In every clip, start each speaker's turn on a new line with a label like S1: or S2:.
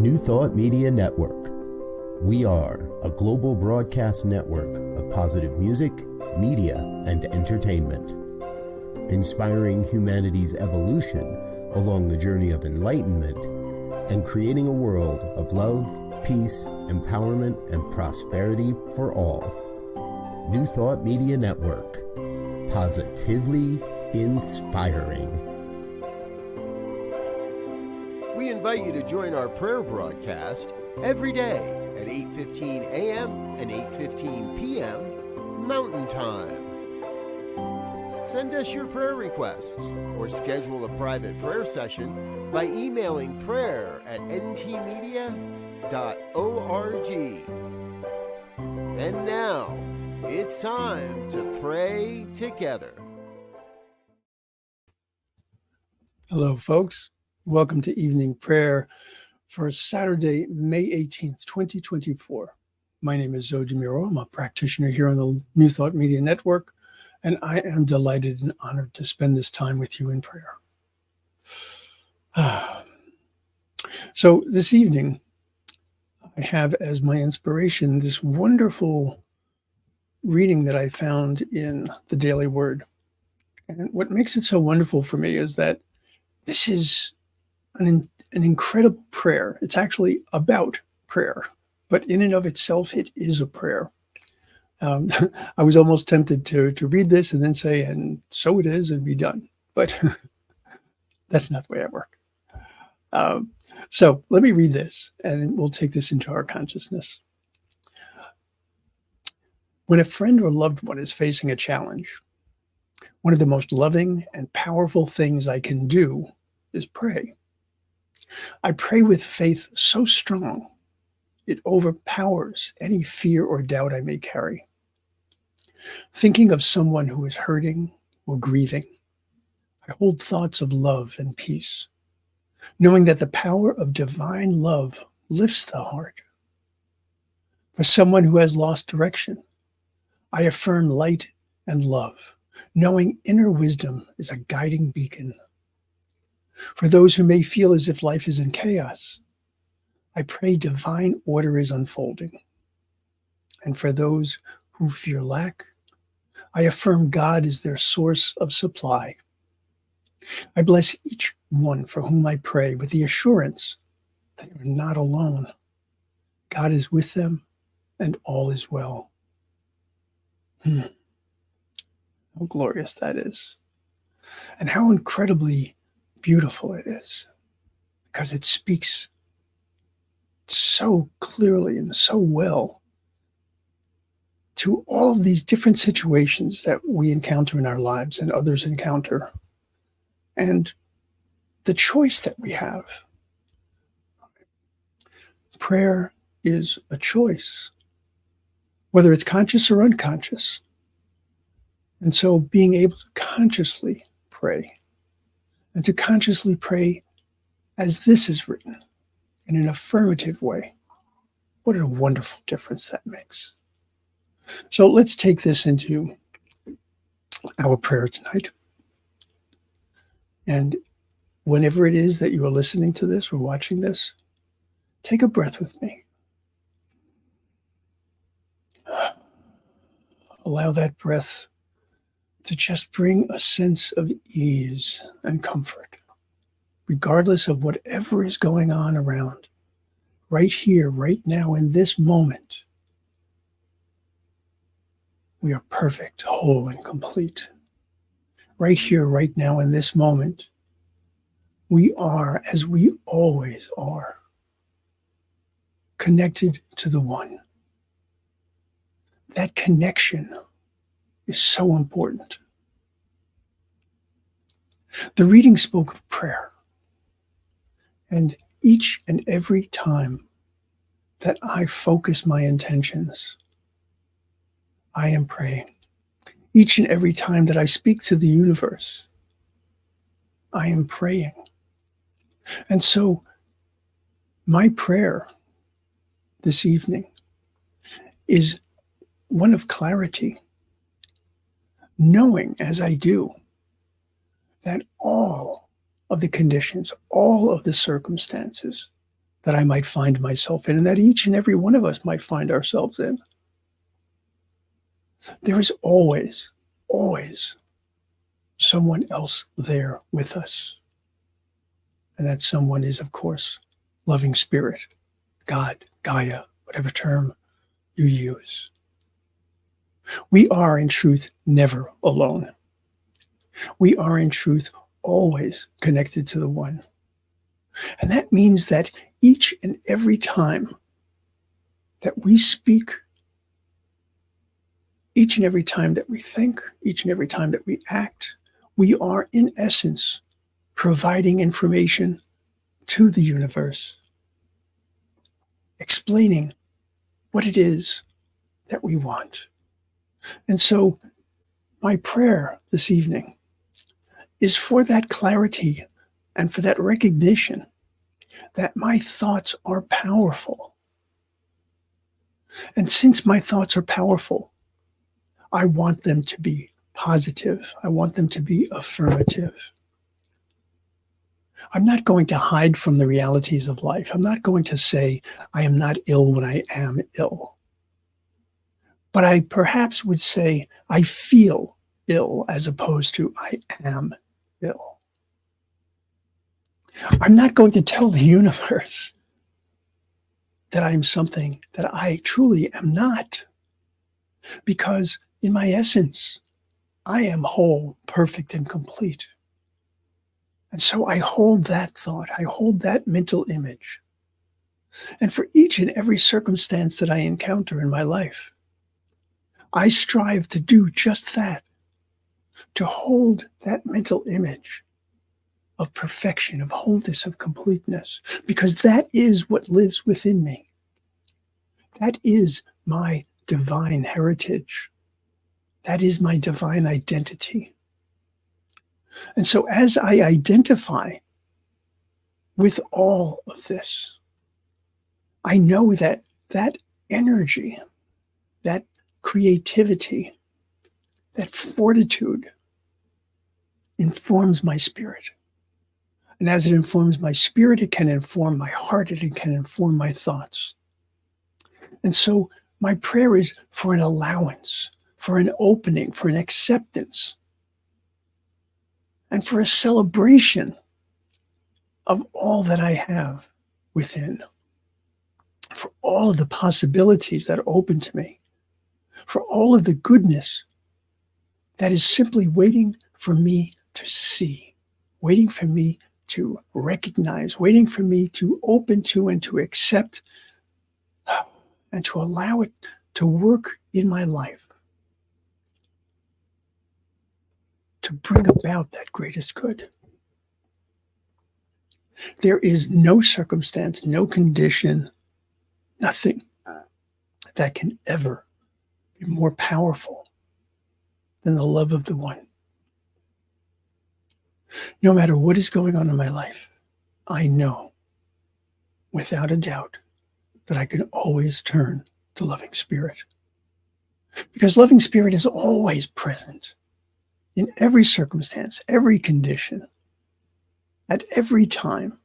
S1: New Thought Media Network. We are a global broadcast network of positive music, media, and entertainment, inspiring humanity's evolution along the journey of enlightenment and creating a world of love, peace, empowerment, and prosperity for all. New Thought Media Network. Positively inspiring. We invite you to join our prayer broadcast every day at 8:15 a.m. and 8:15 p.m. Mountain Time. Send us your prayer requests or schedule a private prayer session by emailing prayer@ntmedia.org. And now, it's time to pray together.
S2: Hello, folks. Welcome to evening prayer for Saturday, May 18th, 2024. My name is Muro. I'm a practitioner here on the New Thought Media Network, and I am delighted and honored to spend this time with you in prayer. So this evening, I have as my inspiration this wonderful reading that I found in the Daily Word. And what makes it so wonderful for me is that this is an incredible prayer. It's actually about prayer, but in and of itself, it is a prayer. I was almost tempted to read this and then say, and so it is, and be done. But that's not the way I work. So let me read this, and we'll take this into our consciousness. When a friend or loved one is facing a challenge, one of the most loving and powerful things I can do is pray. I pray with faith so strong, it overpowers any fear or doubt I may carry. Thinking of someone who is hurting or grieving, I hold thoughts of love and peace, knowing that the power of divine love lifts the heart. For someone who has lost direction, I affirm light and love, knowing inner wisdom is a guiding beacon. For those who may feel as if life is in chaos, I pray divine order is unfolding. And for those who fear lack, I affirm God is their source of supply. I bless each one for whom I pray with the assurance that they are not alone. God is with them and all is well. How glorious that is. And how incredibly beautiful it is, because it speaks so clearly and so well to all of these different situations that we encounter in our lives and others encounter, and the choice that we have. Prayer is a choice, whether it's conscious or unconscious. And so being able to consciously pray, and to consciously pray as this is written, in an affirmative way, what a wonderful difference that makes. So let's take this into our prayer tonight. And whenever it is that you are listening to this or watching this, take a breath with me. Allow that breath to just bring a sense of ease and comfort, regardless of whatever is going on around. Right here, right now, in this moment, we are perfect, whole, and complete. Right here, right now, in this moment, we are as we always are, connected to the One. That connection is so important. The reading spoke of prayer, and each and every time that I focus my intentions, I am praying. Each and every time that I speak to the universe, I am praying. And so my prayer this evening is one of clarity, knowing as I do that all of the conditions, all of the circumstances that I might find myself in, and that each and every one of us might find ourselves in. There is always, always someone else there with us. And that someone is, of course, loving spirit, God, Gaia, whatever term you use. We are, in truth, never alone. We are, in truth, always connected to the One. And that means that each and every time that we speak, each and every time that we think, each and every time that we act, we are, in essence, providing information to the universe, explaining what it is that we want. And so my prayer this evening is for that clarity and for that recognition that my thoughts are powerful. And since my thoughts are powerful, I want them to be positive. I want them to be affirmative. I'm not going to hide from the realities of life. I'm not going to say I am not ill when I am ill. But I perhaps would say I feel ill as opposed to I am ill. I'm not going to tell the universe that I am something that I truly am not, because in my essence, I am whole, perfect, and complete. And so I hold that thought, I hold that mental image. And for each and every circumstance that I encounter in my life, I strive to do just that, to hold that mental image of perfection, of wholeness, of completeness, because that is what lives within me. That is my divine heritage. That is my divine identity. And so as I identify with all of this, I know that that energy, that creativity, that fortitude informs my spirit. And as it informs my spirit, it can inform my heart, and it can inform my thoughts. And so my prayer is for an allowance, for an opening, for an acceptance, and for a celebration of all that I have within, for all of the possibilities that are open to me, for all of the goodness that is simply waiting for me to see, waiting for me to recognize, waiting for me to open to and to accept and to allow it to work in my life, to bring about that greatest good. There is no circumstance, no condition, nothing that can ever be more powerful than the love of the One. No matter what is going on in my life, I know without a doubt that I can always turn to loving spirit. Because loving spirit is always present in every circumstance, every condition, at every time.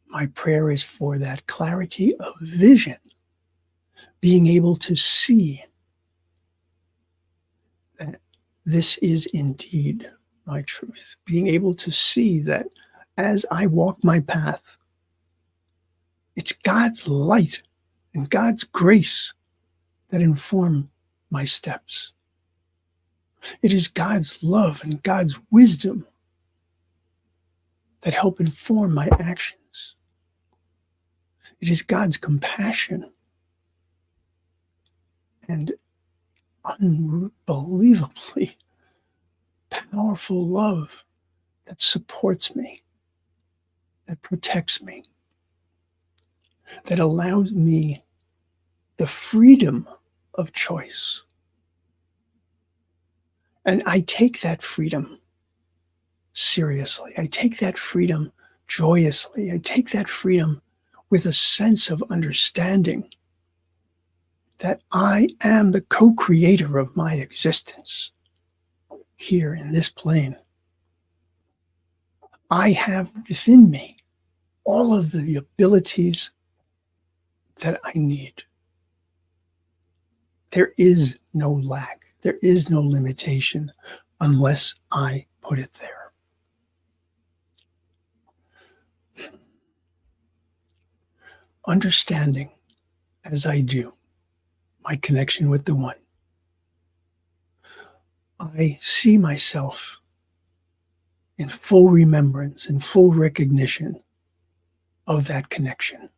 S2: My prayer is for that clarity of vision, being able to see that this is indeed my truth, being able to see that as I walk my path, it's God's light and God's grace that inform my steps. It is God's love and God's wisdom that help inform my actions. It is God's compassion and unbelievably powerful love that supports me, that protects me, that allows me the freedom of choice. And I take that freedom seriously. I take that freedom joyously. I take that freedom with a sense of understanding that I am the co-creator of my existence here in this plane. I have within me all of the abilities that I need. There is no lack. There is no limitation unless I put it there. Understanding, as I do, my connection with the One, I see myself in full remembrance, in full recognition of that connection.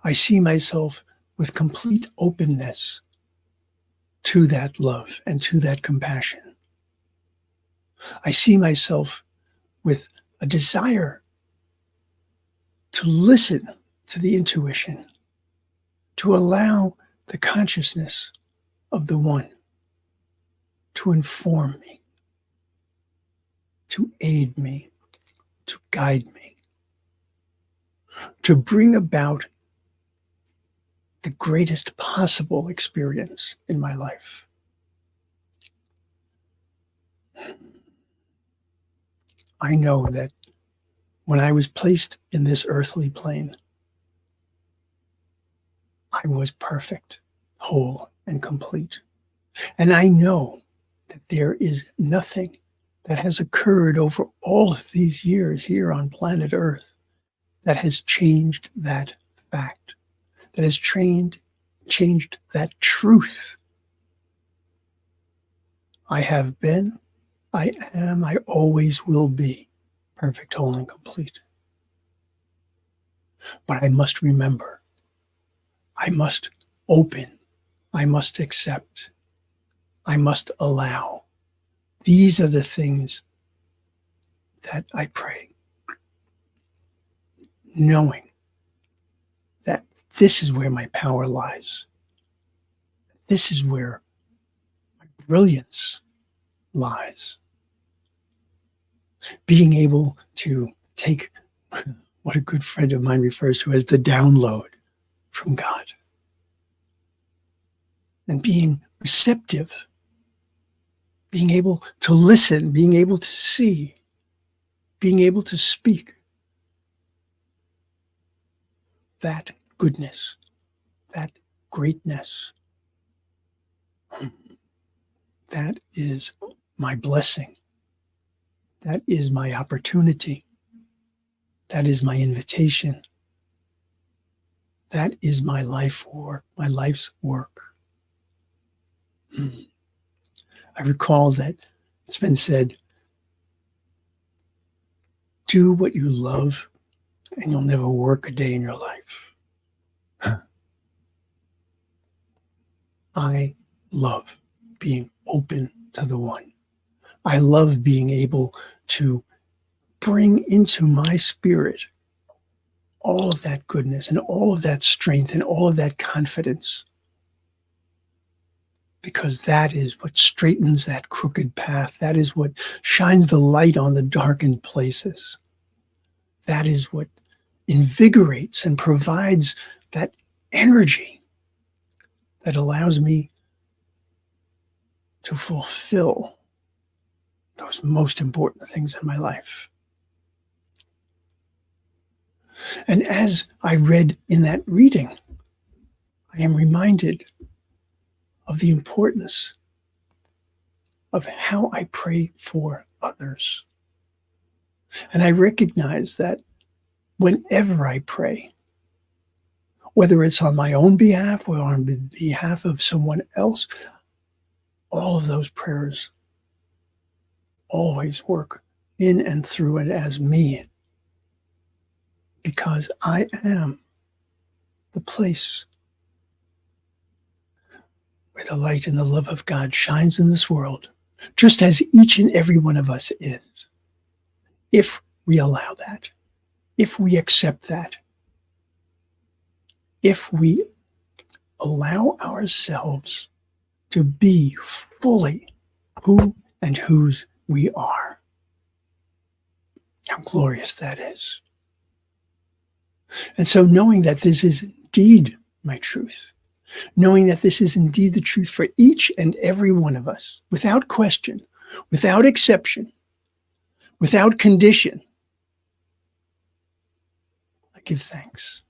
S2: I see myself with complete openness to that love and to that compassion. I see myself with a desire to listen to the intuition, to allow the consciousness of the One to inform me, to aid me, to guide me, to bring about the greatest possible experience in my life. I know that when I was placed in this earthly plane, I was perfect, whole, and complete. And I know that there is nothing that has occurred over all of these years here on planet Earth that has changed that fact, that has changed that truth. I have been, I am, I always will be perfect, whole, and complete. But I must remember, I must open, I must accept, I must allow. These are the things that I pray, knowing that this is where my power lies. This is where my brilliance lies. Being able to take what a good friend of mine refers to as the download from God, and being receptive, being able to listen, being able to see, being able to speak that goodness, that greatness. That is my blessing. That is my opportunity. That is my invitation. That is my life's work. I recall that it's been said, do what you love and you'll never work a day in your life. I love being open to the One. I love being able to bring into my spirit all of that goodness and all of that strength and all of that confidence, because that is what straightens that crooked path. That is what shines the light on the darkened places. That is what invigorates and provides that energy that allows me to fulfill those most important things in my life. And as I read in that reading, I am reminded of the importance of how I pray for others. And I recognize that whenever I pray, whether it's on my own behalf or on behalf of someone else, all of those prayers always work in and through and as me, because I am the place where the light and the love of God shines in this world, just as each and every one of us is. If we allow that, if we accept that, if we allow ourselves to be fully who and whose we are. How glorious that is. And so knowing that this is indeed my truth, knowing that this is indeed the truth for each and every one of us, without question, without exception, without condition, give thanks.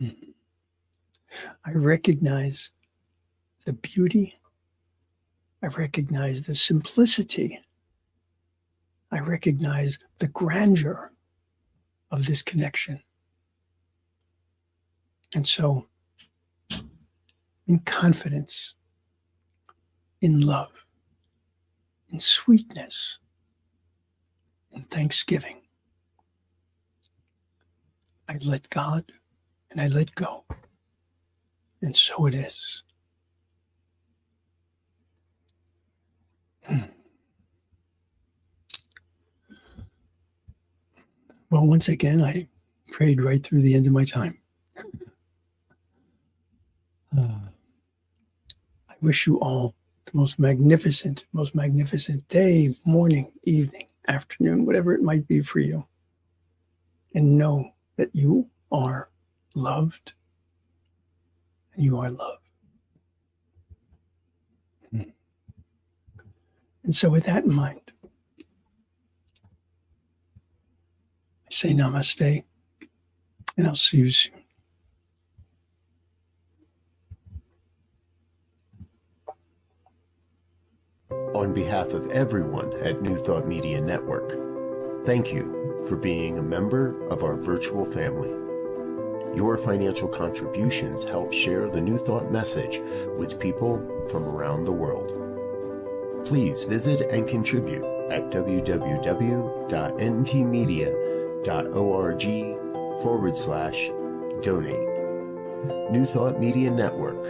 S2: I recognize the beauty. I recognize the simplicity. I recognize the grandeur of this connection. And so, in confidence, in love, in sweetness, in thanksgiving, I let God and I let go. And so it is. Well, once again, I prayed right through the end of my time. I wish you all the most magnificent day, morning, evening, afternoon, whatever it might be for you. And know that you are loved and you are love. And so with that in mind, I say namaste, and I'll see you soon.
S1: On behalf of everyone at New Thought Media Network, thank you for being a member of our virtual family. Your financial contributions help share the New Thought message with people from around the world. Please visit and contribute at www.ntmedia.org/donate. New Thought Media Network,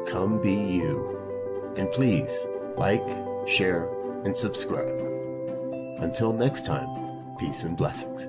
S1: come be you. And please like, share, and subscribe. Until next time, peace and blessings.